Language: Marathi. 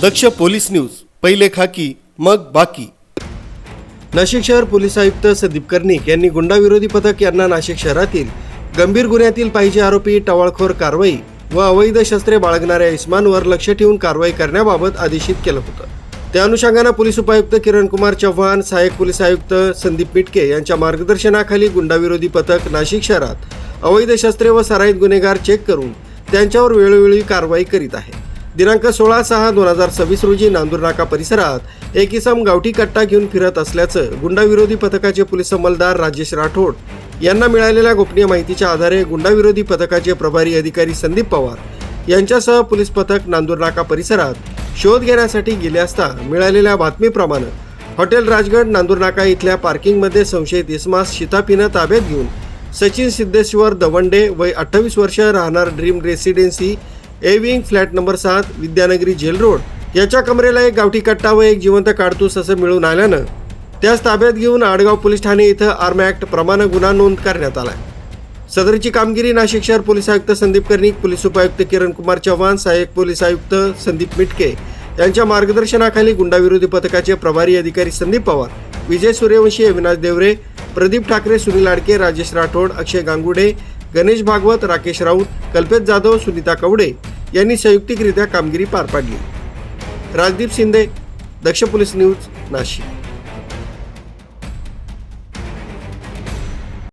दक्ष पोलीस न्यूज, पहिले खाकी मग बाकी। नाशिक शहर पोलीस आयुक्त संदीप कर्णिक यांनी गुंडाविरोधी पथक यांना नाशिक शहरातील गंभीर गुन्ह्यातील पाहिजे आरोपी, टवाळखोर कारवाई व अवैध शस्त्रे बाळगणाऱ्या इस्मांवर लक्ष ठेवून कारवाई करण्याबाबत आदेशित केलं होतं। त्या अनुषंगाने पोलीस उपायुक्त किरण कुमार चव्हाण, सहाय्यक पोलीस आयुक्त संदीप मिटके यांच्या मार्गदर्शनाखाली गुंडाविरोधी पथक नाशिक शहरात अवैध शस्त्रे व सराईत गुन्हेगार चेक करून त्यांच्यावर वेळोवेळी कारवाई करीत आहे। दिनांक 16/6/2026 रोजी नांदूर नाका परिसरात एक इसम गावठी कट्टा घेऊन फिरत असल्याचं गुंडाविरोधी पथकाचे पोलीस अंमलदार राजेश राठोड यांना मिळालेल्या गोपनीय माहितीच्या आधारे गुंडाविरोधी पथकाचे प्रभारी अधिकारी संदीप पवार यांच्यासह पोलीस पथक नांदूर नाका परिसरात शोध घेण्यासाठी गेले असता मिळालेल्या बातमीप्रमाणे हॉटेल राजगड नांदूर नाका इथल्या पार्किंगमध्ये संशयित इसमास शिताफीनं ताब्यात घेऊन सचिन सिद्धेश्वर दवंडे, वय 28 वर्ष, राहणार dream residency, A wing, flat number 7, Vidyanagari jail road याच्या कमरेला एक गावठी कट्टा व एक जिवंत काडतूस असं मिळून आल्यानं त्यास ताब्यात घेऊन आडगाव पोलीस ठाणे इथं आर्म ॲक्ट प्रमाणे गुन्हा नोंद करण्यात आला। सदरची कामगिरी नाशिक शहर पोलीस आयुक्त संदीप कर्णिक, पोलीस उपायुक्त किरण कुमार चव्हाण, सहाय्यक पोलीस आयुक्त संदीप मिटके यांच्या मार्गदर्शनाखाली गुंडाविरोधी पथकाचे प्रभारी अधिकारी संदीप पवार, विजय सूर्यवंशी, अविनाश देवरे, प्रदीप ठाकरे, सुनील आडके, राजेश राठोड, अक्षय गांगुडे, गणेश भागवत, राकेश राऊत, कल्पेश जाधव, सुनीता कवडे यांनी संयुक्तिकरित्या कामगिरी पार पाडली। राजदीप शिंदे, दक्ष पोलीस न्यूज, नाशिक।